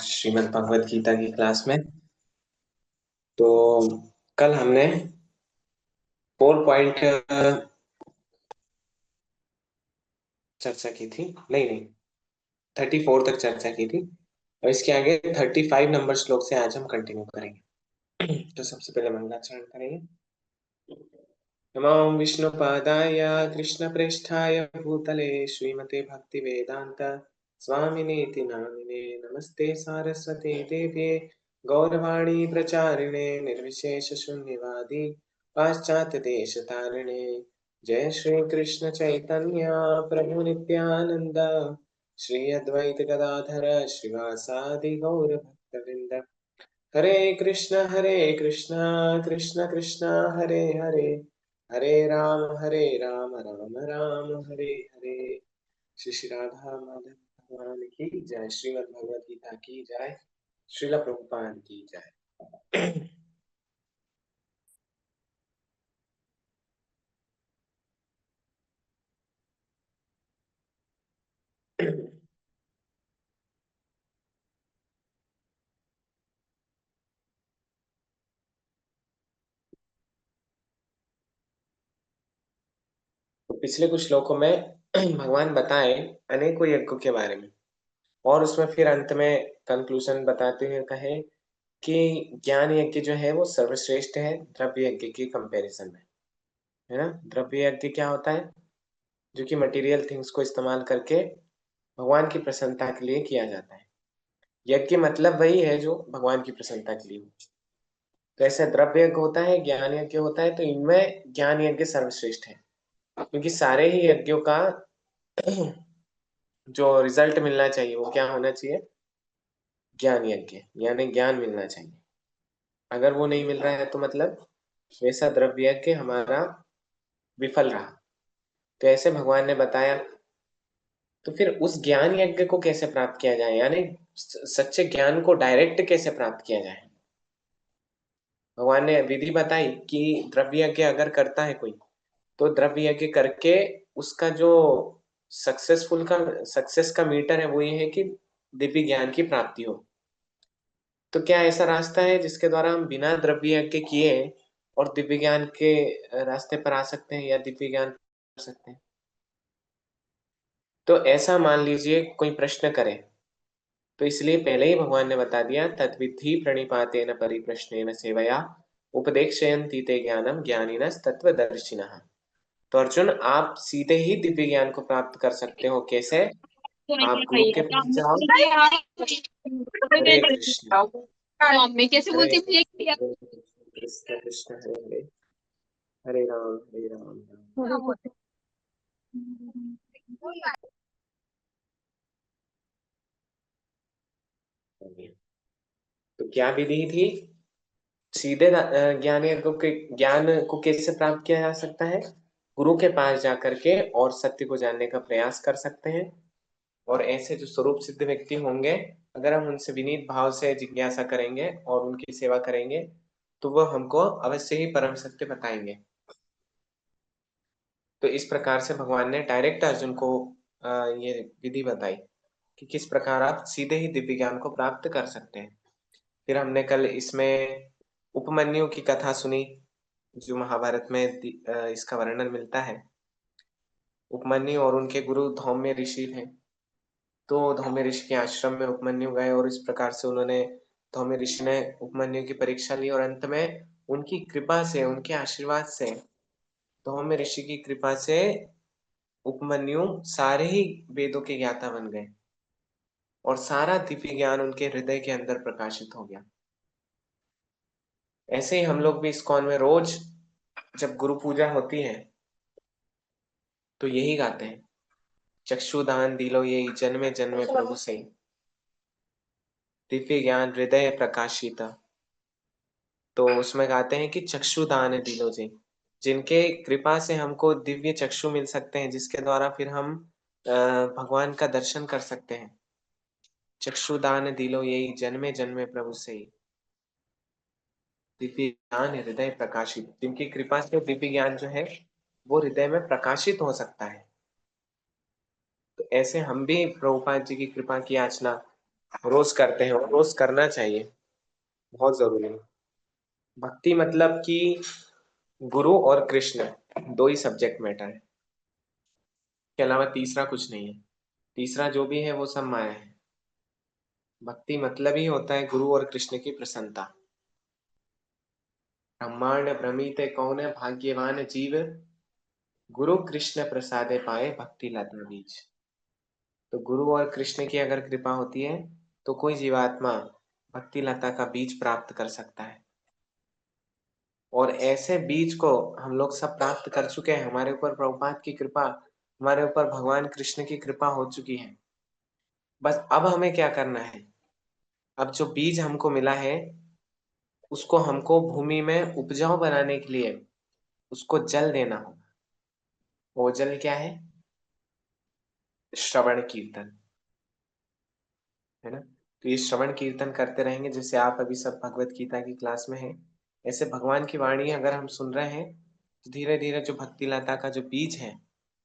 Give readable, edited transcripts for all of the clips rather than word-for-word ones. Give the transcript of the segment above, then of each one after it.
श्रीमद् भगवत गीता की क्लास में। तो कल हमने 4 पॉइंट चर्चा की थी, नहीं 34 तक चर्चा की थी, और इसके आगे 35 नंबर श्लोक से आज हम कंटिन्यू करेंगे। तो सबसे पहले मंगलाचरण करेंगे। नमो विष्णुपादाय कृष्णप्रेष्ठाय भूतले श्रीमते भक्ति वेदांत स्वामिनेति नामिने नमस्ते सारस्वते देव्ये गौरवाणी प्रचारिणे निर्विशेष शून्यवादी पाश्चात्य देश तारिणे जय श्री कृष्ण चैतन्य प्रभु नित्यानंद श्री अद्वैत गदाधर श्रीवासादि गौर भक्तवृंद हरे कृष्ण कृष्ण कृष्ण हरे हरे हरे राम राम राम हरे हरे। श्री श्री राधा माधव भगवान की जय, श्रीमद् भगवत गीता की जय, श्रील प्रभुपाद की जय। तो पिछले कुछ श्लोकों में भगवान बताए अनेकों यज्ञों के बारे में, और उसमें फिर अंत में कंक्लूजन बताते हुए कहे कि ज्ञान यज्ञ जो है वो सर्वश्रेष्ठ है द्रव्य यज्ञ की कंपैरिजन में, है ना। द्रव्य यज्ञ क्या होता है? जो कि मटेरियल थिंग्स को इस्तेमाल करके भगवान की प्रसन्नता के लिए किया जाता है। यज्ञ मतलब वही है जो भगवान की प्रसन्नता के लिए हो। तो ऐसे द्रव्य यज्ञ होता है, ज्ञान यज्ञ होता है। तो इनमें ज्ञान यज्ञ सर्वश्रेष्ठ है, क्योंकि सारे ही यज्ञों का जो रिजल्ट मिलना चाहिए वो क्या होना चाहिए? ज्ञान यज्ञ, यानी ज्ञान मिलना चाहिए। अगर वो नहीं मिल रहा है तो मतलब वैसा द्रव्य यज्ञ हमारा विफल रहा। तो ऐसे भगवान ने बताया। तो फिर उस ज्ञान यज्ञ को कैसे प्राप्त किया जाए, यानी सच्चे ज्ञान को डायरेक्ट कैसे प्राप्त किया जाए? भगवान ने विधि बताई कि द्रव्य यज्ञ अगर करता है कोई, तो द्रव्य यज्ञ करके उसका जो सक्सेस का मीटर है वो ये है कि दिव्य ज्ञान की प्राप्ति हो। तो क्या ऐसा रास्ता है जिसके द्वारा हम बिना द्रव्य यज्ञ किए और दिव्य ज्ञान के रास्ते पर आ सकते हैं या दिव्य ज्ञान कर सकते हैं? तो ऐसा मान लीजिए कोई प्रश्न करे, तो इसलिए पहले ही भगवान ने बता दिया, तद्विद्धि प्रणिपातेन परिप्रश्नेन सेवया उपदेक्षयन्ति ते ज्ञानम ज्ञानिनस् तत्वदर्शिनः। तो अर्जुन, आप सीधे ही दिव्य ज्ञान को प्राप्त कर सकते हो। कैसे? आप गुरु के पास जाओ। हरे कृष्ण कैसे बोलती हरे कृष्ण कृष्ण हरे हरे हरे राम राम। तो क्या विधि थी? सीधे ज्ञान को कैसे प्राप्त किया जा सकता है? गुरु के पास जाकर के और सत्य को जानने का प्रयास कर सकते हैं। और ऐसे जो स्वरूप सिद्ध व्यक्ति होंगे, अगर हम उनसे विनीत भाव से जिज्ञासा करेंगे और उनकी सेवा करेंगे, तो वह हमको अवश्य ही परम सत्य बताएंगे। तो इस प्रकार से भगवान ने डायरेक्ट अर्जुन को ये विधि बताई कि किस प्रकार आप सीधे ही दिव्य ज्ञान को प्राप्त कर सकते हैं। फिर हमने कल इसमें उपमन्यु की कथा सुनी, जो महाभारत में इसका वर्णन मिलता है। उपमन्यु और उनके गुरु धौम्य ऋषि थे। तो धौम्य ऋषि के आश्रम में उपमन्यु गए, और इस प्रकार से धौम्य ऋषि ने उपमन्यु की परीक्षा ली, और अंत में उनकी कृपा से, उनके आशीर्वाद से, धौम्य ऋषि की कृपा से उपमन्यु सारे ही वेदों के ज्ञाता बन गए, और सारा दिव्य ज्ञान उनके हृदय के अंदर प्रकाशित हो गया। ऐसे ही हम लोग भी इस्कॉन में रोज जब गुरु पूजा होती है तो यही गाते हैं, चक्षुदान दिलो ये जन्मे जन्मे प्रभु से, दिव्य ज्ञान हृदय प्रकाशित। तो उसमें गाते हैं कि चक्षुदान दिलो जी, जिनके कृपा से हमको दिव्य चक्षु मिल सकते हैं, जिसके द्वारा फिर हम भगवान का दर्शन कर सकते हैं। चक्षुदान दिलो यही जन्मे जन्मे प्रभु से, दिव्य ज्ञान हृदय प्रकाशित। जिनकी कृपा से दिव्य ज्ञान जो है वो हृदय में प्रकाशित हो सकता है। तो ऐसे हम भी प्रभुपाद जी की कृपा की याचना रोज करते हैं और रोज करना चाहिए, बहुत जरूरी है। भक्ति मतलब कि गुरु और कृष्ण दो ही सब्जेक्ट मैटर है, के अलावा तीसरा कुछ नहीं है। तीसरा जो भी है वो सब माया है। भक्ति मतलब ही होता है गुरु और कृष्ण की प्रसन्नता। ब्रह्मांड भ्रमित कौन भाग्यवान जीव, गुरु कृष्ण प्रसादे पाए भक्ति लता बीज। तो गुरु और कृष्ण की अगर कृपा होती है तो कोई जीवात्मा भक्ति लता का बीज प्राप्त कर सकता है। और ऐसे बीज को हम लोग सब प्राप्त कर चुके हैं। हमारे ऊपर प्रभुपाद की कृपा, हमारे ऊपर भगवान कृष्ण की कृपा हो चुकी है। बस अब हमें क्या करना है, अब जो बीज हमको मिला है उसको हमको भूमि में उपजाऊ बनाने के लिए उसको जल देना होगा। वो जल क्या है? श्रवण कीर्तन, है ना। तो ये श्रवण कीर्तन करते रहेंगे, जैसे आप अभी सब भगवत गीता की क्लास में हैं, ऐसे भगवान की वाणी अगर हम सुन रहे हैं तो धीरे धीरे जो भक्ति लता का जो बीज है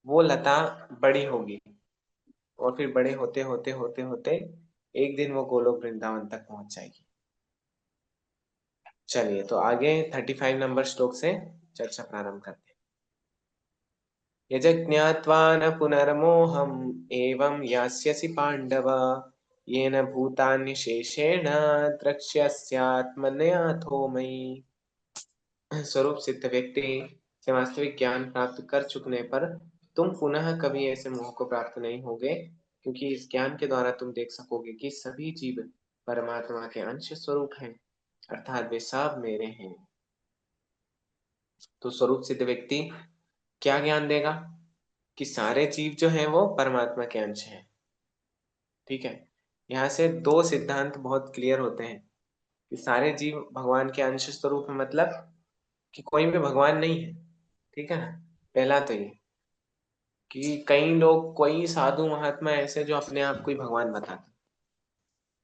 वो लता बड़ी होगी, और फिर बड़े होते होते होते होते एक दिन वो गोलोक वृंदावन तक पहुंच जाएगी। चलिए तो आगे 35 नंबर श्लोक से चर्चा प्रारंभ करते हैं। यज्ञात्वा न पुनर्मोहम् एवं यास्यसि पांडव, येन भूतानि शेषेण द्रक्ष्यस्यात्मन्याथो मयि। स्वरूप सिद्ध व्यक्ति से वास्तविक ज्ञान प्राप्त कर चुकने पर तुम पुनः कभी ऐसे मोह को प्राप्त नहीं होगे, क्योंकि इस ज्ञान के द्वारा तुम देख सकोगे कि सभी जीव परमात्मा के अंश स्वरूप हैं, अर्थात वे सब मेरे हैं। तो स्वरूप सिद्ध व्यक्ति क्या ज्ञान देगा कि सारे जीव जो हैं वो परमात्मा के अंश हैं। ठीक है, यहाँ से दो सिद्धांत बहुत क्लियर होते हैं कि सारे जीव भगवान के अंश स्वरूप है, मतलब कि कोई भी भगवान नहीं है। ठीक है ना। पहला तो ये कि कई लोग, कोई साधु महात्मा ऐसे जो अपने आप को ही भगवान बताते।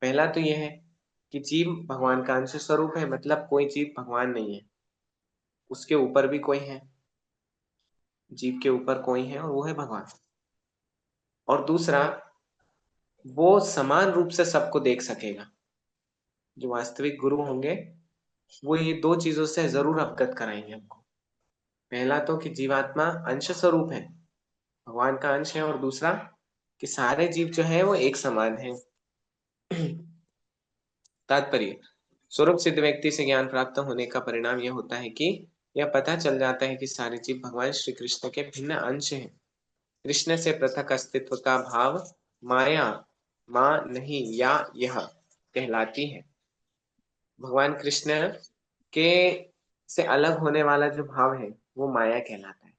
पहला तो ये है कि जीव भगवान का अंश स्वरूप है, मतलब कोई जीव भगवान नहीं है, उसके ऊपर भी कोई है, जीव के ऊपर कोई है और वो है भगवान। और दूसरा, वो समान रूप से सबको देख सकेगा। जो वास्तविक गुरु होंगे वो ये दो चीजों से जरूर अवगत कराएंगे हमको। पहला तो कि जीवात्मा अंश स्वरूप है, भगवान का अंश है, और दूसरा कि सारे जीव जो है वो एक समान है। तात्पर्य, स्वरूप सिद्ध व्यक्ति से ज्ञान प्राप्त होने का परिणाम यह होता है कि यह पता चल जाता है कि सारे जीव भगवान श्री कृष्ण के भिन्न अंश हैं। कृष्ण से पृथक अस्तित्व का भाव माया, मां नहीं या यह कहलाती है। भगवान कृष्ण के से अलग होने वाला जो भाव है वो माया कहलाता है।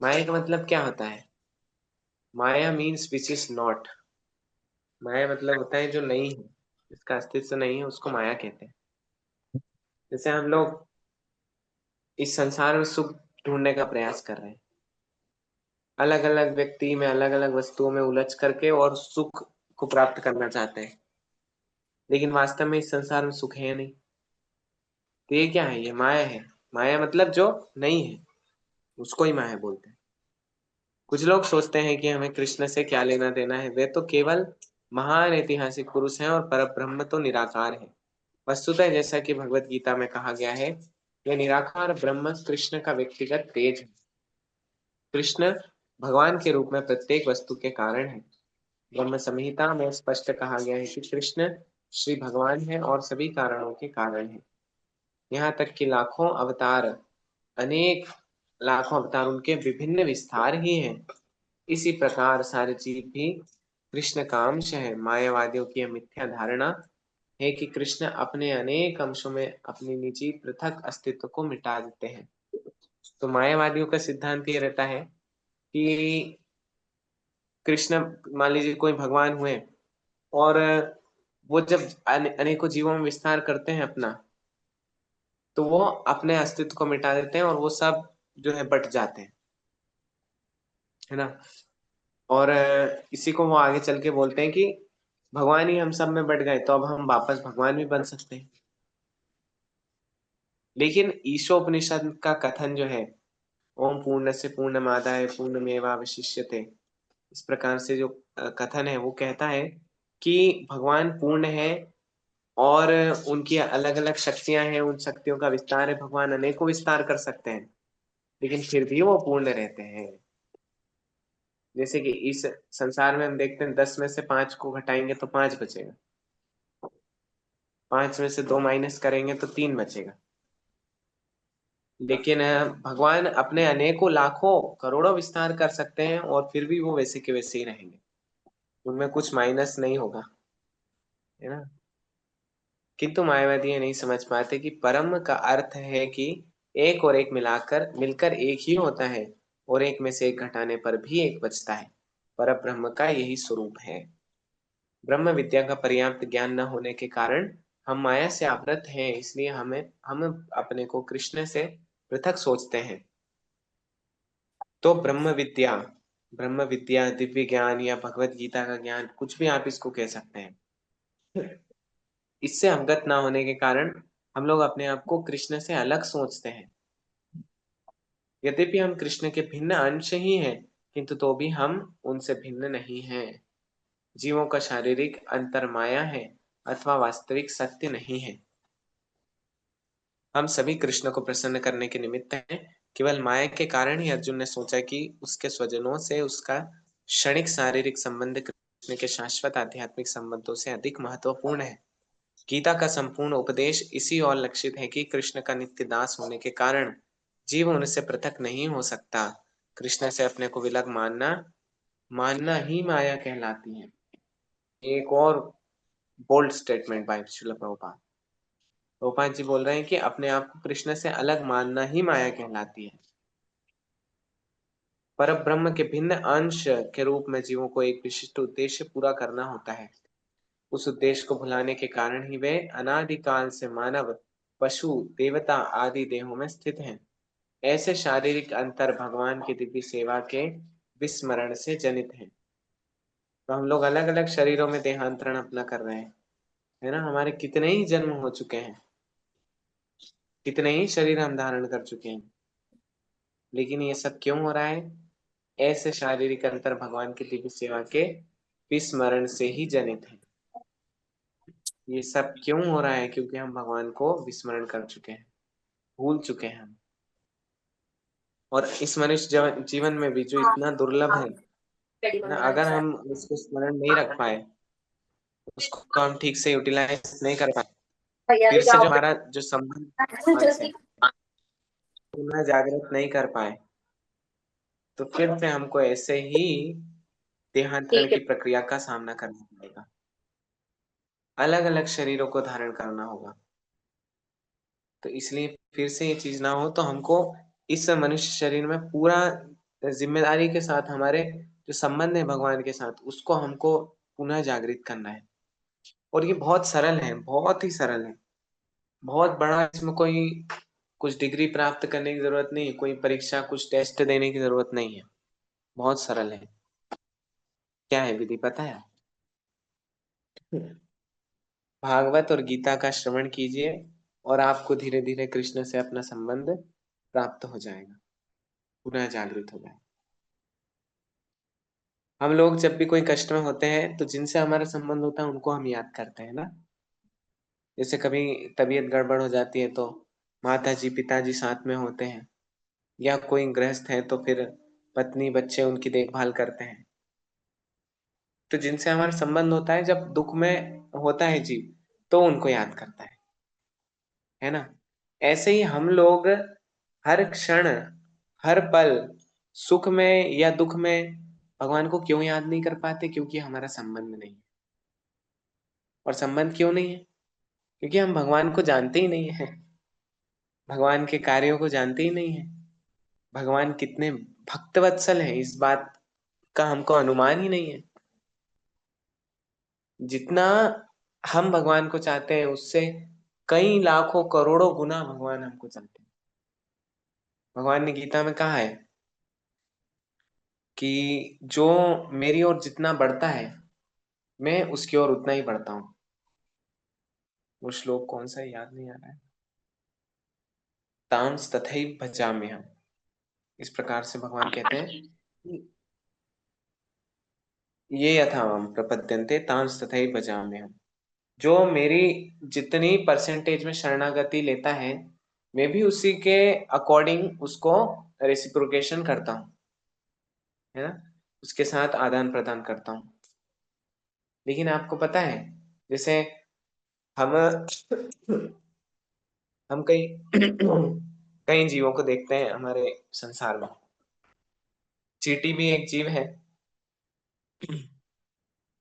माया का मतलब क्या होता है? माया मीन्स विच इज नॉट। माया मतलब होता है जो नहीं है, जिसका अस्तित्व नहीं है, उसको माया कहते हैं। जैसे हम लोग इस संसार में सुख ढूंढने का प्रयास कर रहे हैं, अलग अलग व्यक्ति में अलग अलग वस्तुओं में उलझ करके, और सुख को प्राप्त करना चाहते हैं, लेकिन वास्तव में इस संसार में सुख है नहीं। तो ये क्या है? ये माया है। माया मतलब जो नहीं है उसको ही माया बोलते हैं। कुछ लोग सोचते हैं कि हमें कृष्ण से क्या लेना देना है, वे तो केवल महान ऐतिहासिक पुरुष हैं और परब्रह्म तो निराकार है। वस्तुतः जैसा कि भगवत गीता में कहा गया है, यह निराकार ब्रह्म कृष्ण का व्यक्तिगत तेज है। कृष्ण भगवान के रूप में प्रत्येक वस्तु के कारण है। ब्रह्म संहिता में स्पष्ट कहा गया है कि कृष्ण श्री भगवान है और सभी कारणों के कारण है। यहाँ तक कि लाखों अवतार, अनेक लाखों अवतार उनके विभिन्न विस्तार ही हैं। इसी प्रकार सारे जीव भी कृष्ण का अंश है। मायावादियों की यह मिथ्या धारणा है कि कृष्ण अपने अनेक अंशों में अपनी निजी पृथक अस्तित्व को मिटा देते हैं। तो मायावादियों का सिद्धांत ये रहता है कि कृष्ण, मान लीजिए कोई भगवान हुए, और वो जब अनेकों जीवों में विस्तार करते हैं अपना, तो वो अपने अस्तित्व को मिटा देते हैं और वो सब जो है बट जाते हैं, है ना। और इसी को वो आगे चल के बोलते हैं कि भगवान ही हम सब में बट गए तो अब हम वापस भगवान भी बन सकते हैं। लेकिन ईशोपनिषद का कथन जो है, ओम पूर्णस्य पूर्णमादाय पूर्णमेवावशिष्यते, इस प्रकार से जो कथन है वो कहता है कि भगवान पूर्ण है और उनकी अलग अलग शक्तियां हैं, उन शक्तियों का विस्तार है, भगवान अनेकों विस्तार कर सकते हैं, लेकिन फिर भी वो पूर्ण रहते हैं। जैसे कि इस संसार में हम देखते हैं 10 में से 5 को घटाएंगे तो 5 बचेगा, 5 में से 2 माइनस करेंगे तो 3 बचेगा। लेकिन भगवान अपने अनेकों लाखों करोड़ों विस्तार कर सकते हैं और फिर भी वो वैसे के वैसे ही रहेंगे, उनमें कुछ माइनस नहीं होगा, है ना। किंतु मायावादी ये नहीं समझ पाते कि परम का अर्थ है कि एक और एक मिलाकर मिलकर एक ही होता है, और एक में से एक घटाने पर भी एक बचता है। पर ब्रह्म का यही स्वरूप है। ब्रह्म विद्या का पर्याप्त ज्ञान न होने के कारण हम माया से आवृत हैं, इसलिए हम अपने को कृष्ण से पृथक सोचते हैं। तो ब्रह्म विद्या, दिव्य ज्ञान या भगवत गीता का ज्ञान, कुछ भी आप इसको कह सकते हैं, इससे अवगत ना होने के कारण हम लोग अपने आप को कृष्ण से अलग सोचते हैं। यद्यपि हम कृष्ण के भिन्न अंश ही हैं, किंतु तो भी हम उनसे भिन्न नहीं हैं। जीवों का शारीरिक अंतर माया है अथवा वास्तविक सत्य नहीं है। हम सभी कृष्ण को प्रसन्न करने के निमित्त हैं। केवल माया के कारण ही अर्जुन ने सोचा कि उसके स्वजनों से उसका क्षणिक शारीरिक संबंध कृष्ण के शाश्वत आध्यात्मिक संबंधों से अधिक महत्वपूर्ण है। गीता का संपूर्ण उपदेश इसी ओर लक्षित है कि कृष्ण का नित्य दास होने के कारण जीव उनसे पृथक नहीं हो सकता। कृष्ण से अपने को विलग मानना मानना ही माया कहलाती है। एक और bold statement by Srila Prabhupada. Prabhupada ji बोल रहे हैं कि अपने आप को कृष्ण से अलग मानना ही माया कहलाती है। पर ब्रह्म के भिन्न अंश के रूप में जीवों को एक विशिष्ट उद्देश्य पूरा करना होता है। उस उद्देश्य को भुलाने के कारण ही वे अनादिकाल से मानव, पशु, देवता आदि देहों में स्थित हैं। ऐसे शारीरिक अंतर भगवान की दिव्य सेवा के विस्मरण से जनित हैं। तो हम लोग अलग अलग शरीरों में देहांतरण अपना कर रहे हैं, है ना। हमारे कितने ही जन्म हो चुके हैं, कितने ही शरीर हम धारण कर चुके हैं, लेकिन ये सब क्यों हो रहा है? ऐसे शारीरिक अंतर भगवान की दिव्य सेवा के विस्मरण से ही जनित है। ये सब क्यों हो रहा है? क्योंकि हम भगवान को विस्मरण कर चुके हैं, भूल चुके हैं हम। और इस मनुष्य जीवन में भी जो इतना दुर्लभ है ना, अगर हम उसको स्मरण नहीं रख पाए, उसको हम ठीक से यूटिलाइज नहीं कर पाए, फिर से जो हमारा जो संबंध भगवान से पुनः जागृत नहीं कर पाए, तो फिर से हमको ऐसे ही देहांतरण की प्रक्रिया का सामना करना पड़ेगा, अलग अलग शरीरों को धारण करना होगा। तो इसलिए फिर से ये चीज ना हो, तो हमको इस मनुष्य शरीर में पूरा जिम्मेदारी के साथ हमारे जो संबंध है भगवान के साथ, उसको हमको पुनः जागृत करना है। और ये बहुत सरल है, बहुत ही सरल है, बहुत बड़ा इसमें कोई कुछ डिग्री प्राप्त करने की जरूरत नहीं है, कोई परीक्षा कुछ टेस्ट देने की जरूरत नहीं है, बहुत सरल है। क्या है विधि पता है? भागवत और गीता का श्रवण कीजिए और आपको धीरे धीरे कृष्ण से अपना संबंध प्राप्त हो जाएगा, पुनः जागृत हो जाएगा। हम लोग जब भी कोई कष्ट में होते हैं तो जिनसे हमारा संबंध होता है उनको हम याद करते हैं ना। जैसे कभी तबीयत गड़बड़ हो जाती है तो माता जी पिताजी साथ में होते हैं, या कोई गृहस्थ है तो फिर पत्नी बच्चे उनकी देखभाल करते हैं। तो जिनसे हमारा संबंध होता है, जब दुख में होता है जीव, तो उनको याद करता है ना। ऐसे ही हम लोग हर क्षण, हर पल, सुख में या दुख में भगवान को क्यों याद नहीं कर पाते? क्योंकि हमारा संबंध नहीं है। और संबंध क्यों नहीं है? क्योंकि हम भगवान को जानते ही नहीं है, भगवान के कार्यों को जानते ही नहीं है। भगवान कितने भक्तवत्सल हैं, इस बात का हमको अनुमान ही नहीं है। जितना हम भगवान को चाहते हैं, उससे कई लाखों करोड़ों गुना भगवान हमको चाहते हैं। भगवान ने गीता में कहा है कि जो मेरी ओर जितना बढ़ता है, मैं उसकी ओर उतना ही बढ़ता हूँ। वो श्लोक कौन सा है याद नहीं आ रहा है। तांस तथैव भजाम्यहम्। इस प्रकार से भगवान कहते हैं कि ये यथामम प्रपद्यन्ते तां तथैव भजाम्यहम्। जो मेरी जितनी परसेंटेज में शरणागति लेता है, मैं भी उसी के अकॉर्डिंग उसको रेसिप्रोकेशन करता हूँ, है ना, उसके साथ आदान प्रदान करता हूँ। लेकिन आपको पता है, जैसे हम हम कई कई जीवों को देखते हैं हमारे संसार में। चींटी भी एक जीव है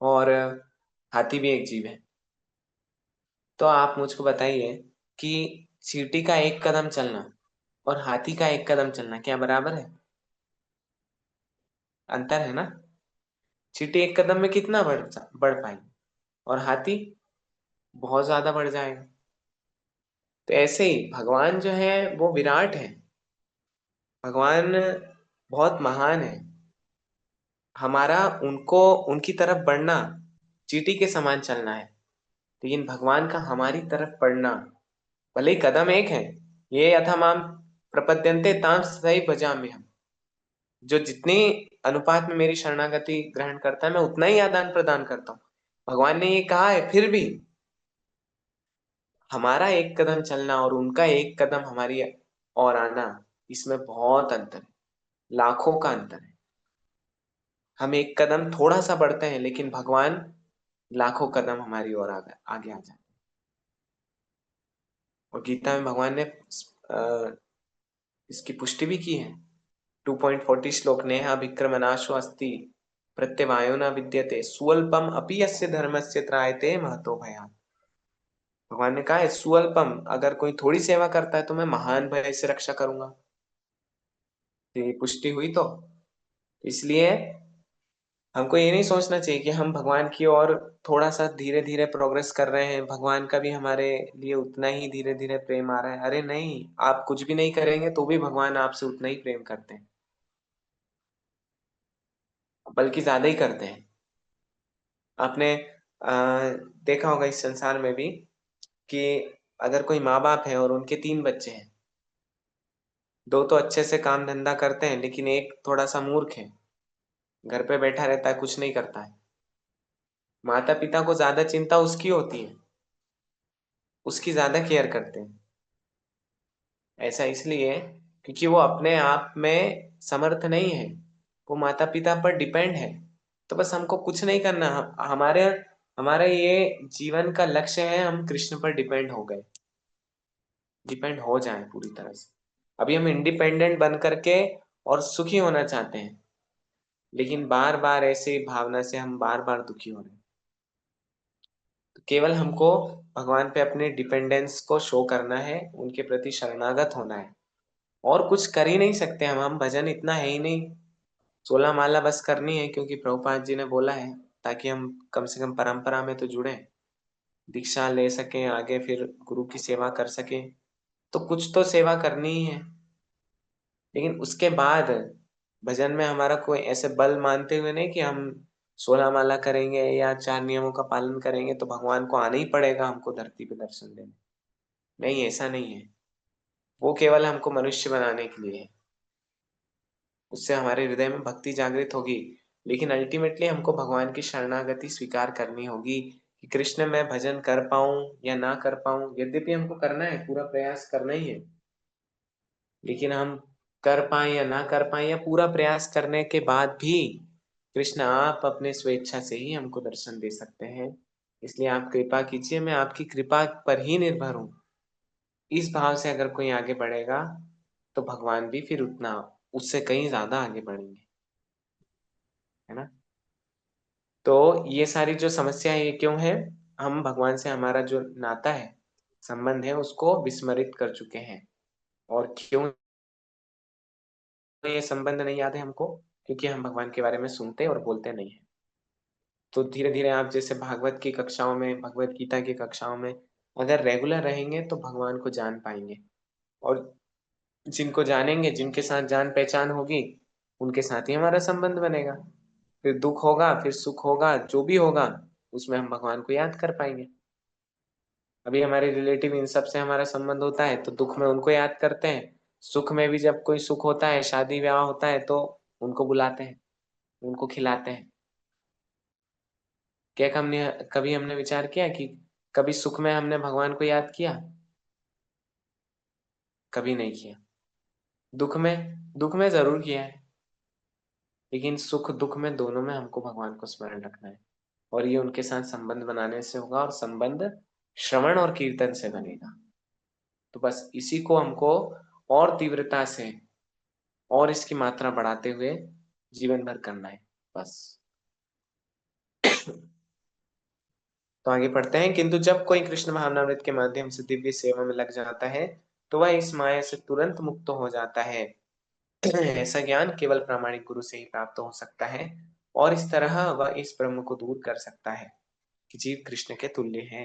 और हाथी भी एक जीव है। तो आप मुझको बताइए कि चींटी का एक कदम चलना और हाथी का एक कदम चलना क्या बराबर है? अंतर है ना। चींटी एक कदम में कितना बढ़ पाएगी और हाथी बहुत ज्यादा बढ़ जाएगा। तो ऐसे ही भगवान जो है वो विराट है, भगवान बहुत महान है। हमारा उनको उनकी तरफ बढ़ना चींटी के समान चलना है, लेकिन भगवान का हमारी तरफ बढ़ना, भले ही कदम एक है, ये यथामाम प्रपद्यन्ते तां तथैव भजाम्यहम्। जो जितनी अनुपात में मेरी शरणागति ग्रहण करता है, मैं उतना ही आदान प्रदान करता हूँ। भगवान ने ये कहा है, फिर भी हमारा एक कदम चलना और उनका एक कदम हमारी ओर आना, इसमें बहुत अंतर है, लाखों का अंतर है। हम एक कदम थोड़ा सा बढ़ते हैं, लेकिन भगवान लाखों कदम हमारी ओर आगे आगे आ जाते हैं। और गीता में भगवान ने इसकी पुष्टि भी की है। 2.40 श्लोक, नेहा विक्रमनाशो अस्ति प्रत्यवायो न विद्यते स्वल्पम अपि यस्य धर्मस्य त्रायते महतो भयात्। भगवान ने कहा है स्वल्पम, अगर कोई थोड़ी सेवा करता है तो मैं महान भय से रक्षा करूंगा। तो ये पुष्टि हुई। तो इसलिए हमको ये नहीं सोचना चाहिए कि हम भगवान की ओर थोड़ा सा धीरे धीरे प्रोग्रेस कर रहे हैं, भगवान का भी हमारे लिए उतना ही धीरे धीरे प्रेम आ रहा है। अरे नहीं, आप कुछ भी नहीं करेंगे तो भी भगवान आपसे उतना ही प्रेम करते हैं, बल्कि ज्यादा ही करते हैं। आपने देखा होगा इस संसार में भी कि अगर कोई माँ बाप है और उनके 3 बच्चे हैं, दो तो अच्छे से काम धंधा करते हैं, लेकिन एक थोड़ा सा मूर्ख है, घर पे बैठा रहता है, कुछ नहीं करता है। माता पिता को ज्यादा चिंता उसकी होती है, उसकी ज्यादा केयर करते हैं। ऐसा इसलिए क्योंकि वो अपने आप में समर्थ नहीं है, वो माता पिता पर डिपेंड है। तो बस हमको कुछ नहीं करना, हमारे हमारा ये जीवन का लक्ष्य है, हम कृष्ण पर डिपेंड हो गए, डिपेंड हो जाए पूरी तरह से। अभी हम इंडिपेंडेंट बन करके और सुखी होना चाहते हैं, लेकिन बार बार ऐसे भावना से हम बार बार दुखी हो रहे हैं। तो केवल हमको भगवान पे अपने डिपेंडेंस को शो करना है, उनके प्रति शरणागत होना है। और कुछ कर ही नहीं सकते हम भजन इतना है ही नहीं। 16 माला बस करनी है क्योंकि प्रभुपाद जी ने बोला है, ताकि हम कम से कम परंपरा में तो जुड़े, दीक्षा ले सकें, आगे फिर गुरु की सेवा कर सकें। तो कुछ तो सेवा करनी ही है। लेकिन उसके बाद भजन में हमारा कोई ऐसे बल मानते हुए नहीं कि हम 16 माला करेंगे या 4 नियमों का पालन करेंगे तो भगवान को आना ही पड़ेगा हमको धरती पे दर्शन देने। नहीं, ऐसा नहीं है। वो केवल हमको मनुष्य बनाने के लिए है, उससे हमारे हृदय में भक्ति जागृत होगी। लेकिन अल्टीमेटली हमको भगवान की शरणागति स्वीकार करनी होगी कि कृष्ण मैं भजन कर पाऊं या ना कर पाऊं, यद्यपि हमको करना है, पूरा प्रयास करना ही है। लेकिन हम कर पाए या ना कर पाए, या पूरा प्रयास करने के बाद भी कृष्ण आप अपने स्वेच्छा से ही हमको दर्शन दे सकते हैं। इसलिए आप कृपा कीजिए, मैं आपकी कृपा पर ही निर्भर हूँ। इस भाव से अगर कोई आगे बढ़ेगा तो भगवान भी फिर उतना, उससे कहीं ज्यादा आगे बढ़ेंगे, है ना। तो ये सारी जो समस्या है ये क्यों है? हम भगवान से हमारा जो नाता है, संबंध है, उसको विस्मरित कर चुके हैं। और क्यों ये संबंध नहीं याद है हमको? क्योंकि हम भगवान के बारे में सुनते और बोलते नहीं है। तो धीरे धीरे आप जैसे भागवत की कक्षाओं में, भगवत गीता की कक्षाओं में अगर रेगुलर रहेंगे तो भगवान को जान पाएंगे। और जिनको जानेंगे, जिनके साथ जान पहचान होगी, उनके साथ ही हमारा संबंध बनेगा। फिर दुख होगा, फिर सुख होगा, जो भी होगा उसमें हम भगवान को याद कर पाएंगे। अभी हमारे रिलेटिव इन सब से हमारा संबंध होता है तो दुख में उनको याद करते हैं, सुख में भी जब कोई सुख होता है, शादी ब्याह होता है, तो उनको बुलाते हैं, उनको खिलाते हैं। क्या कभी हमने विचार किया कि कभी सुख में हमने भगवान को याद किया? कभी नहीं किया। दुख में जरूर किया है, लेकिन सुख दुख में दोनों में हमको भगवान को स्मरण रखना है, और ये उनके साथ संबंध बनाने से होगा, और संबंध श्रवण और कीर्तन से बनेगा। तो बस इसी को हमको और तीव्रता से और इसकी मात्रा बढ़ाते हुए जीवन भर करना है बस। तो आगे पढ़ते हैं। किंतु जब कोई कृष्ण भावनामृत के माध्यम से दिव्य सेवा में लग जाता है तो वह इस माया से तुरंत मुक्त हो जाता है। ऐसा ज्ञान केवल प्रामाणिक गुरु से ही प्राप्त हो सकता है, और इस तरह वह इस भ्रम को दूर कर सकता है कि जीव कृष्ण के तुल्य है।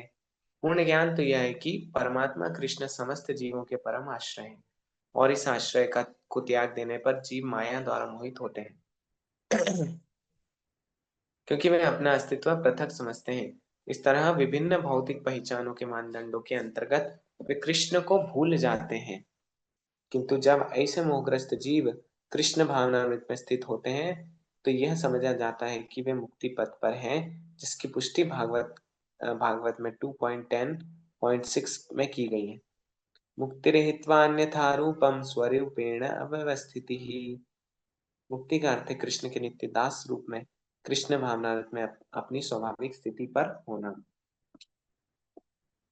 पूर्ण ज्ञान तो यह है कि परमात्मा कृष्ण समस्त जीवों के परम आश्रय है, और इस आश्रय का को त्याग देने पर जीव माया द्वारा मोहित होते हैं। क्योंकि वे अपना अस्तित्व पृथक समझते हैं। इस तरह विभिन्न भौतिक पहचानों के मानदंडों के अंतर्गत वे कृष्ण को भूल जाते हैं। किंतु जब ऐसे मोहग्रस्त जीव कृष्ण भावनामृत में स्थित होते हैं तो यह समझा जाता है कि वे मुक्ति पथ पर हैं, जिसकी पुष्टि भागवत में 2.10.6 में की गई है। मुक्तिरहित्वा अन्यथा रूपम स्वरूपेण अव्यवस्थिति ही। मुक्ति का अर्थ है कृष्ण के नित्य दास रूप में कृष्ण भावनामृत में अपनी स्वाभाविक स्थिति पर होना।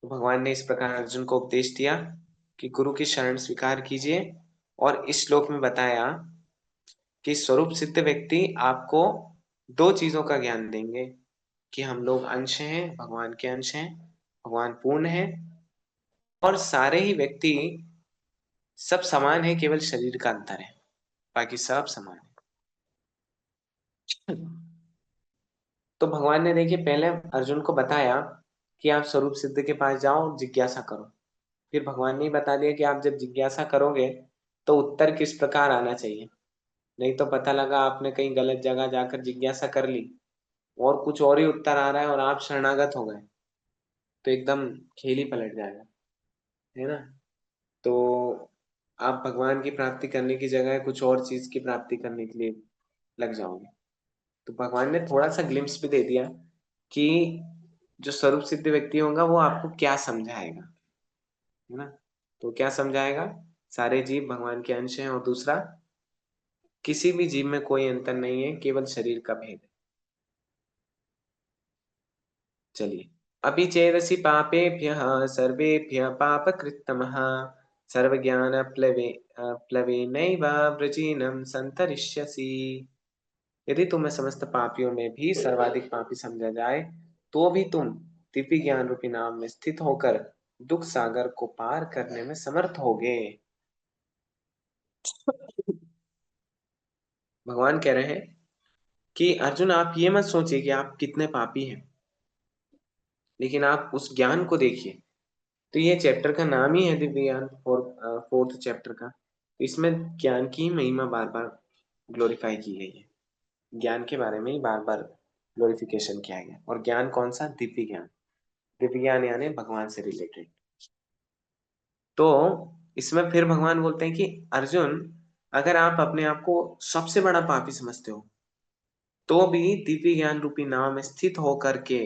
तो भगवान ने इस प्रकार अर्जुन को उपदेश दिया कि गुरु की शरण स्वीकार कीजिए, और इस श्लोक में बताया कि स्वरूप सिद्ध व्यक्ति आपको दो चीजों का ज्ञान देंगे, कि हम लोग अंश हैं, भगवान के अंश हैं, भगवान पूर्ण है, और सारे ही व्यक्ति सब समान है, केवल शरीर का अंतर है, बाकी सब समान है। तो भगवान ने देखिए पहले अर्जुन को बताया कि आप स्वरूप सिद्ध के पास जाओ, जिज्ञासा करो। फिर भगवान ने ही बता दिया कि आप जब जिज्ञासा करोगे तो उत्तर किस प्रकार आना चाहिए। नहीं तो पता लगा आपने कहीं गलत जगह जाकर जिज्ञासा कर ली और कुछ और ही उत्तर आ रहा है और आप शरणागत हो गए, तो एकदम खेल ही पलट जाएगा, है ना। तो आप भगवान की प्राप्ति करने की जगह कुछ और चीज की प्राप्ति करने के लिए लग जाओगे। तो भगवान ने थोड़ा सा ग्लिम्स भी दे दिया कि जो स्वरूप सिद्ध व्यक्ति होगा वो आपको क्या समझाएगा, है ना। तो क्या समझाएगा? सारे जीव भगवान के अंश हैं, और दूसरा किसी भी जीव में कोई अंतर नहीं है, केवल शरीर का भेद है। चलिए, अभी चेदसि पापेभ्यः सर्वेभ्यः पापकृत्तमः सर्वज्ञान प्लवेनैव व्रजीनं संतरिष्यसि। यदि तुम्हें समस्त पापियों में भी सर्वाधिक पापी समझा जाए तो भी तुम दिव्य ज्ञान रूपी नाम में स्थित होकर दुख सागर को पार करने में समर्थ होगे। भगवान कह रहे हैं कि अर्जुन आप ये मत सोचिए कि आप कितने पापी हैं, लेकिन आप उस ज्ञान को देखिए। तो ये चैप्टर का नाम ही है दिव्य ज्ञान, फोर्थ चैप्टर का। तो इसमें ज्ञान की महिमा बार बार ग्लोरीफाई की गई है, ज्ञान के बारे में ही बार बार ग्लोरिफिकेशन किया गया। और ज्ञान कौन सा? दिव्य ज्ञान। दिव्य ज्ञान यानी भगवान से रिलेटेड। तो इसमें फिर भगवान बोलते हैं कि अर्जुन, अगर आप अपने आप को सबसे बड़ा पापी समझते हो तो भी दिव्य ज्ञान रूपी नाव में स्थित होकर के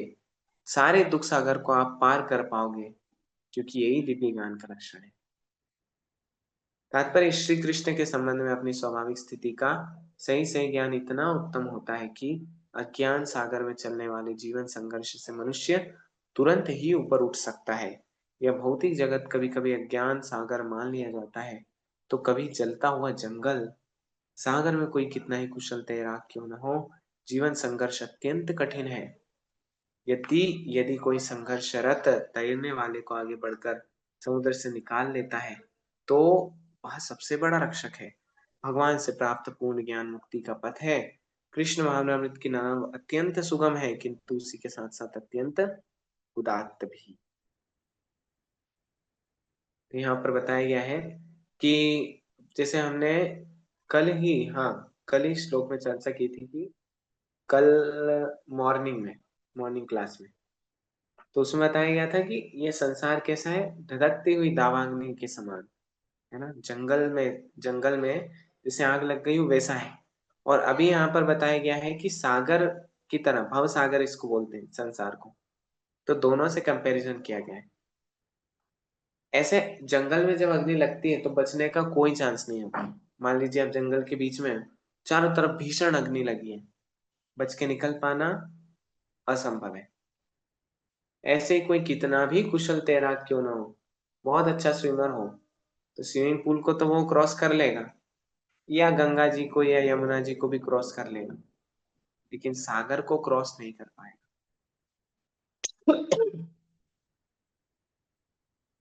सारे दुख सागर को आप पार कर पाओगे, क्योंकि यही दिव्य ज्ञान का लक्षण है। तात्पर्य श्री कृष्ण के संबंध में अपनी स्वाभाविक स्थिति का सही सही ज्ञान इतना उत्तम होता है कि अज्ञान सागर में चलने वाले जीवन संघर्ष से मनुष्य तुरंत ही ऊपर उठ सकता है। यह भौतिक जगत कभी कभी अज्ञान सागर मान लिया जाता है, तो कभी जलता हुआ जंगल। सागर में कोई कितना ही कुशल तैराक क्यों न हो, जीवन संघर्ष अत्यंत कठिन है। यदि यदि कोई संघर्षरत तैरने वाले को आगे बढ़कर समुद्र से निकाल लेता है तो वह सबसे बड़ा रक्षक है। भगवान से प्राप्त पूर्ण ज्ञान मुक्ति का पथ है। कृष्ण भावनामृत की नाव अत्यंत सुगम है, किंतु उसी के साथ साथ अत्यंत उदात्त भी। तो यहाँ पर बताया गया है कि जैसे हमने कल ही श्लोक में चर्चा की थी कि कल मॉर्निंग क्लास में, तो उसमें बताया गया था कि ये संसार कैसा है? धधकती हुई दावाग्नि के समान, है ना। जंगल में जैसे आग लग गई हो वैसा है। और अभी यहाँ पर बताया गया है कि सागर की तरह, भव सागर इसको बोलते हैं संसार को, तो दोनों से कंपैरिजन किया गया है। ऐसे जंगल में जब अग्नि लगती है तो बचने का कोई चांस नहीं होता। मान लीजिए आप जंगल के बीच में हैं, चारों तरफ भीषण अग्नि लगी है, बच के निकल पाना असंभव है। ऐसे ही कोई कितना भी कुशल तैराक क्यों ना हो, बहुत अच्छा स्विमर हो, तो स्विमिंग पूल को तो वो क्रॉस कर लेगा, या गंगा जी को या यमुना जी को भी क्रॉस कर लेगा, लेकिन सागर को क्रॉस नहीं कर पाएगा।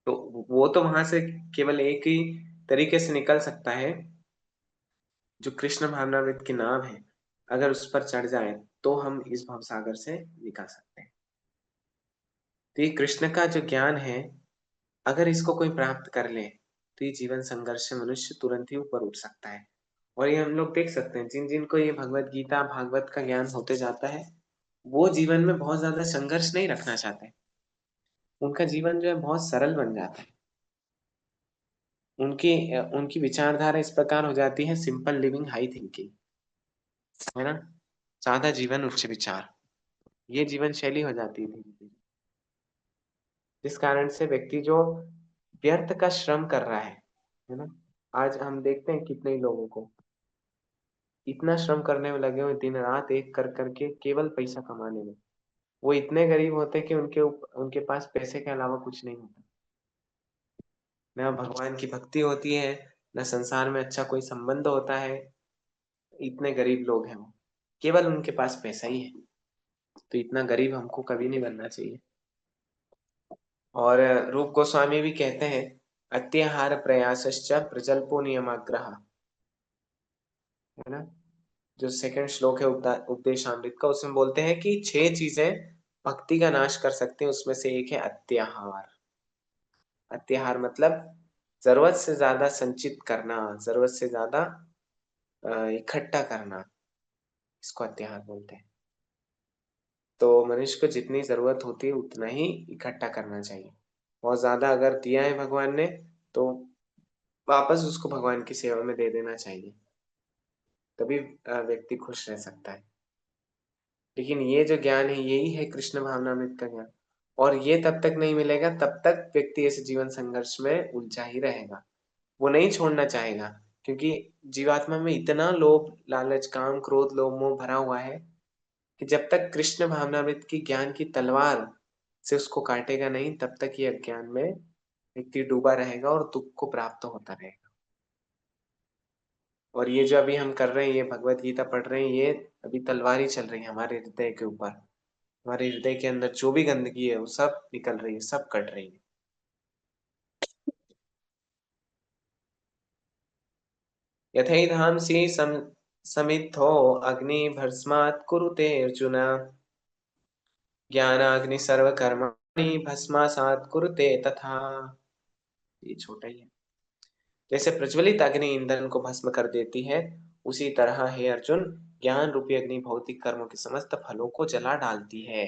तो वो तो वहां से केवल एक ही तरीके से निकल सकता है, जो कृष्ण भावनामृत की नाव है, अगर उस पर चढ़ जाए तो हम इस भवसागर से निकल सकते हैं। तो ये कृष्ण का जो ज्ञान है, अगर इसको कोई प्राप्त कर ले तो ये जीवन संघर्ष से मनुष्य तुरंत ही ऊपर उठ सकता है। और ये हम लोग देख सकते हैं, जिन जिन को ये भगवत गीता भागवत का ज्ञान होते जाता है, वो जीवन में बहुत ज्यादा संघर्ष नहीं रखना चाहते, उनका जीवन जो है बहुत सरल बन जाता है। उनकी उनकी विचारधारा इस प्रकार हो जाती है, सिंपल लिविंग हाई थिंकिंग, है ना, सादा जीवन उच्च विचार, ये जीवन शैली हो जाती है धीरे धीरे। जिस कारण से व्यक्ति जो व्यर्थ का श्रम कर रहा है ना, आज हम देखते हैं कितने ही लोगों को इतना श्रम करने में लगे हुए, दिन रात एक कर करके केवल पैसा कमाने में, वो इतने गरीब होते हैं कि उनके पास पैसे के अलावा कुछ नहीं होता, न भगवान की भक्ति होती है, न संसार में अच्छा कोई संबंध होता है। इतने गरीब लोग हैं वो, केवल उनके पास पैसा ही है। तो इतना गरीब हमको कभी नहीं बनना चाहिए। और रूप गोस्वामी भी कहते हैं, अत्याहार प्रयासश्च प्रजल्पो नियमाग्रह, है ना, जो सेकंड श्लोक है उपदेशामृत का, उसमें बोलते हैं कि 6 चीजें भक्ति का नाश कर सकते हैं, उसमें से एक है अत्याहार। अत्याहार मतलब जरूरत से ज्यादा संचित करना, जरूरत से ज्यादा इकट्ठा करना, इसको अत्याहार बोलते हैं। तो मनुष्य को जितनी जरूरत होती है उतना ही इकट्ठा करना चाहिए। बहुत ज्यादा अगर दिया है भगवान ने, तो वापस उसको भगवान की सेवा में दे देना चाहिए, तभी व्यक्ति खुश रह सकता है। लेकिन ये जो ज्ञान है, यही है कृष्ण भावनामृत का ज्ञान। और ये तब तक नहीं मिलेगा, तब तक व्यक्ति ऐसे जीवन संघर्ष में उलझा ही रहेगा, वो नहीं छोड़ना चाहेगा, क्योंकि जीवात्मा में इतना लोभ लालच काम क्रोध लोभ मोह भरा हुआ है कि जब तक कृष्ण भावनामृत की ज्ञान की तलवार से उसको काटेगा नहीं, तब तक ये अज्ञान में व्यक्ति डूबा रहेगा और दुख को प्राप्त होता रहेगा। और ये जो अभी हम कर रहे हैं, ये भगवत गीता पढ़ रहे हैं, ये अभी तलवार ही चल रही है हमारे हृदय के ऊपर। हमारे हृदय के अंदर जो भी गंदगी है वो सब निकल रही है, सब कट रही है। यथैधांसि समिद्धो अग्नि भस्मात् कुरुते अर्जुन, ज्ञानाग्नि सर्वकर्माणि भस्मासात् कुरुते तथा। ये छोटा ही है। जैसे प्रज्वलित अग्नि ईंधन को भस्म कर देती है, उसी तरह हे अर्जुन, ज्ञान रूपी अग्नि भौतिक कर्मों के समस्त फलों को जला डालती है।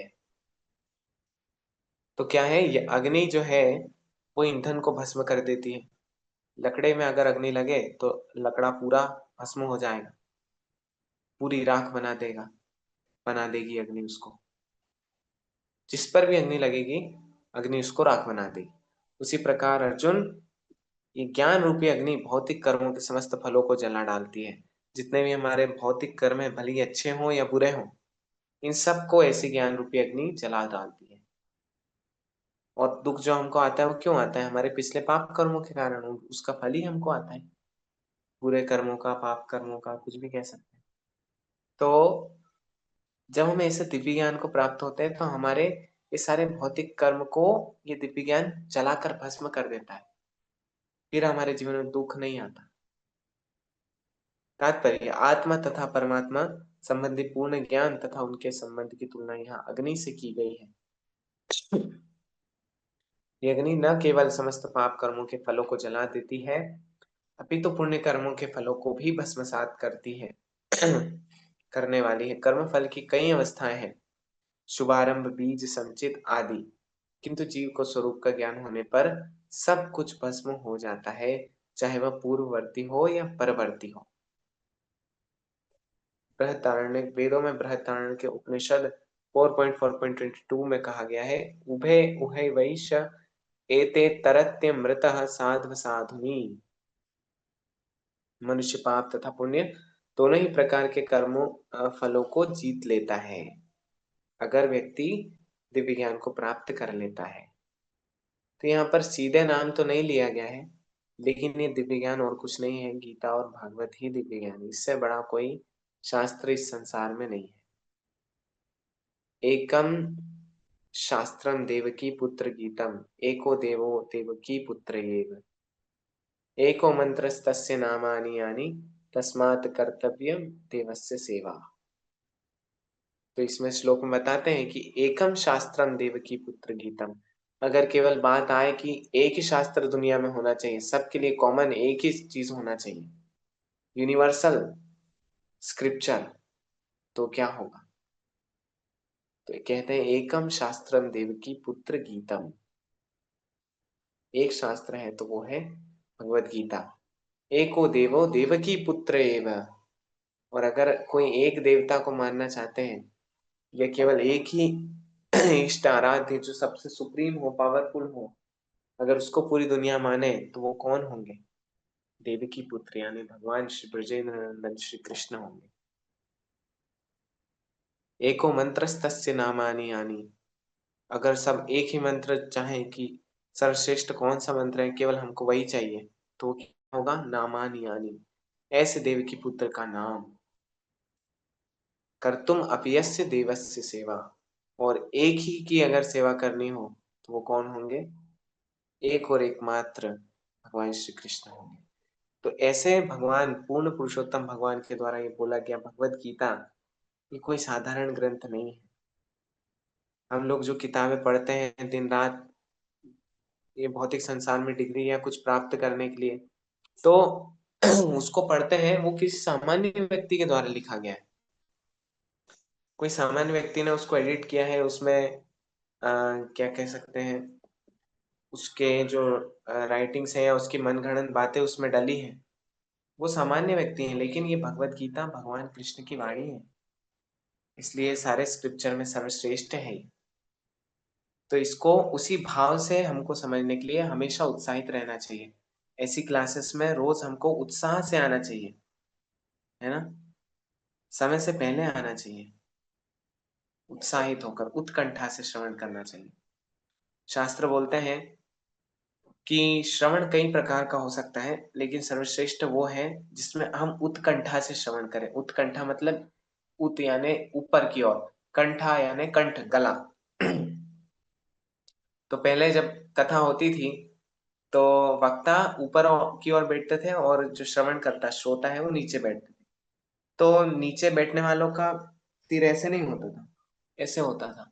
तो क्या है, ये अग्नि जो है वो ईंधन को भस्म कर देती है। लकड़े में अगर अग्नि लगे तो लकड़ा पूरा भस्म हो जाएगा, पूरी राख बना देगी अग्नि उसको। जिस पर भी अग्नि लगेगी, अग्नि उसको राख बना देगी। उसी प्रकार अर्जुन, ये ज्ञान रूपी अग्नि भौतिक कर्मों के समस्त फलों को जला डालती है। जितने भी हमारे भौतिक कर्म है, भले ही अच्छे हों या बुरे हों, इन सबको ऐसी ज्ञान रूपी अग्नि जला डालती है। और दुख जो हमको आता है वो क्यों आता है? हमारे पिछले पाप कर्मों के कारण, उसका फल ही हमको आता है, बुरे कर्मों का, पाप कर्मों का, कुछ भी कह सकते हैं। तो जब हमें ऐसे दिव्य ज्ञान को प्राप्त होते हैं, तो हमारे ये सारे भौतिक कर्म को ये दिव्य ज्ञान जलाकर भस्म कर देता है, फिर हमारे जीवन में दुख नहीं आता। तात्पर्य, आत्मा तथा परमात्मा संबंधी पूर्ण ज्ञान तथा उनके संबंध की तुलना यहाँ अग्नि से की गई है। ये अग्नि न केवल समस्त पाप कर्मों के फलों को जला देती है, अपितु पुण्य कर्मों के फलों को भी भस्मसात करती है। करने वाली है। कर्म फल की कई अवस्थाएं हैं, शुभारंभ, बीज, संचित आदि, किंतु जीव को स्वरूप का ज्ञान होने पर सब कुछ भस्म हो जाता है, चाहे वह पूर्ववर्ती हो या परवर्ती हो। बृहदारण्यक, वेदों में बृहदारण्यक उपनिषद 4.4.22 में कहा गया है, उभे उभय वैश्य एते तरत्यमृतः साध्व साधुनी। मनुष्य पाप तथा पुण्य दोनों ही प्रकार के कर्मों फलों को जीत लेता है अगर व्यक्ति दिव्य ज्ञान को प्राप्त कर लेता है। तो यहाँ पर सीधे नाम तो नहीं लिया गया है, लेकिन ये दिव्य ज्ञान और कुछ नहीं है, गीता और भागवत ही दिव्य ज्ञान, इससे बड़ा कोई शास्त्र इस संसार में नहीं है। एकम शास्त्रम देवकी पुत्र गीतम, एको देवो देवकी पुत्र एव, एको मंत्रस्तस्य नामानि यानि, तस्मात् कर्तव्यम देवस्य सेवा। तो इसमें श्लोक में बताते हैं कि एकम शास्त्रम देवकी पुत्र गीतम, अगर केवल बात आए कि एक ही शास्त्र दुनिया में होना चाहिए, सबके लिए कॉमन एक ही चीज होना चाहिए, यूनिवर्सल स्क्रिप्चर, तो क्या होगा? तो कहते हैं एकम शास्त्रम देवकी पुत्र गीतम, एक शास्त्र है तो वो है भगवत गीता। एको देवो देवकी पुत्र एव, और अगर कोई एक देवता को मानना चाहते हैं या केवल एक ही इष्ट आराध्य जो सबसे सुप्रीम हो, पावरफुल हो, अगर उसको पूरी दुनिया माने तो वो कौन होंगे? देवकी पुत्र यानी भगवान श्री ब्रजेंद्र नंदन श्री कृष्ण होंगे। एको मंत्रस्तस्य नामानि यानि, अगर सब एक ही मंत्र चाहें कि सर्वश्रेष्ठ कौन सा मंत्र है, केवल हमको वही चाहिए, तो क्या होगा? नामानि यानि, ऐसे देवकी पुत्र का नाम। कर्तुम अपयस्य देवस्य सेवा, और एक ही की अगर सेवा करनी हो तो वो कौन होंगे? एक और एकमात्र भगवान श्री कृष्ण होंगे। तो ऐसे भगवान पूर्ण पुरुषोत्तम भगवान के द्वारा ये बोला गया भगवत गीता, ये कोई साधारण ग्रंथ नहीं है। हम लोग जो किताबें पढ़ते हैं दिन रात, ये भौतिक संसार में डिग्री या कुछ प्राप्त करने के लिए, तो उसको पढ़ते हैं, वो किसी सामान्य व्यक्ति के द्वारा लिखा गया है। कोई सामान्य व्यक्ति ने उसको एडिट किया है, उसमें क्या कह सकते हैं, उसके जो राइटिंग्स है या उसकी मनगढ़ंत बातें उसमें डली है, वो सामान्य व्यक्ति हैं, लेकिन ये भगवत गीता भगवान कृष्ण की वाणी है, इसलिए सारे स्क्रिप्चर में सर्वश्रेष्ठ है। तो इसको उसी भाव से हमको समझने के लिए हमेशा उत्साहित रहना चाहिए। ऐसी क्लासेस में रोज हमको उत्साह से आना चाहिए, है ना, समय से पहले आना चाहिए, उत्साहित होकर उत्कंठा से श्रवण करना चाहिए। शास्त्र बोलते हैं कि श्रवण कई प्रकार का हो सकता है, लेकिन सर्वश्रेष्ठ वो है जिसमें हम उत्कंठा से श्रवण करें। उत्कंठा मतलब उत यानी ऊपर की ओर, कंठा यानी कंठ, गला। तो पहले जब कथा होती थी तो वक्ता ऊपर की ओर बैठते थे और जो श्रवण करता श्रोता है वो नीचे बैठते थे। तो नीचे बैठने वालों का सिर ऐसे नहीं होता था, ऐसे होता था,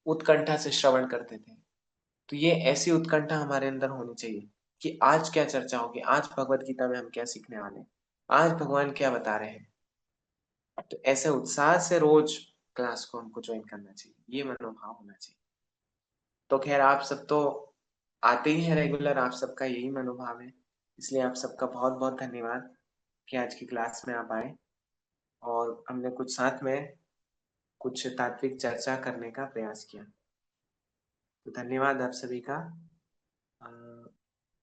उत्कंठा से श्रवण करते थे। तो ये ऐसी उत्कंठा हमारे अंदर होनी चाहिए कि आज क्या चर्चा होगी, आज भगवत गीता में हम क्या सीखने वाले हैं, आज भगवान क्या बता रहे हैं। तो ऐसे उत्साह से रोज क्लास को हमको ज्वाइन करना चाहिए, ये मनोभाव होना चाहिए। तो खैर आप सब तो आते ही हैं रेगुलर, आप सबका यही मनोभाव है, इसलिए आप सबका बहुत बहुत धन्यवाद कि आज की क्लास में आप आए और हमने कुछ साथ में कुछ तात्विक चर्चा करने का प्रयास किया। तो धन्यवाद आप सभी का। अ,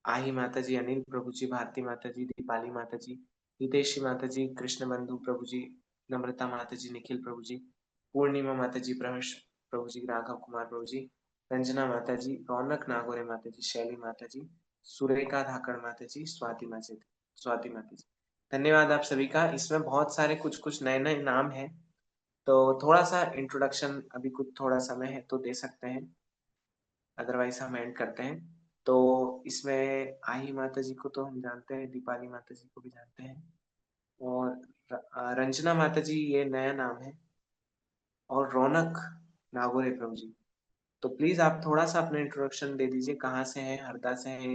आही माता जी, अनिल प्रभु जी, भारती माता जी, दीपाली माता जी, हितेशी माता जी, कृष्ण बंधु प्रभु जी, नम्रता माता जी, निखिल प्रभु जी, पूर्णिमा माता जी, प्रहर्ष प्रभु जी, राघव कुमार प्रभु जी, रंजना माता जी, रौनक नागोरे माता जी, शैली माता जी, सुरेखा धाकड़ माता जी, स्वाति माता जी। धन्यवाद आप सभी का। इसमें बहुत सारे कुछ कुछ नए नए नाम हैं, तो थोड़ा सा इंट्रोडक्शन अभी कुछ थोड़ा समय है तो दे सकते हैं, अदरवाइज हम एंड करते हैं। तो इसमें आही माता जी को तो हम जानते हैं, दीपाली माता जी को भी जानते हैं, और रंजना माता जी ये नया नाम है, और रौनक नागोरे प्रभु जी। तो प्लीज आप थोड़ा सा अपना इंट्रोडक्शन दे दीजिए, कहाँ से हैं, हरदा से हैं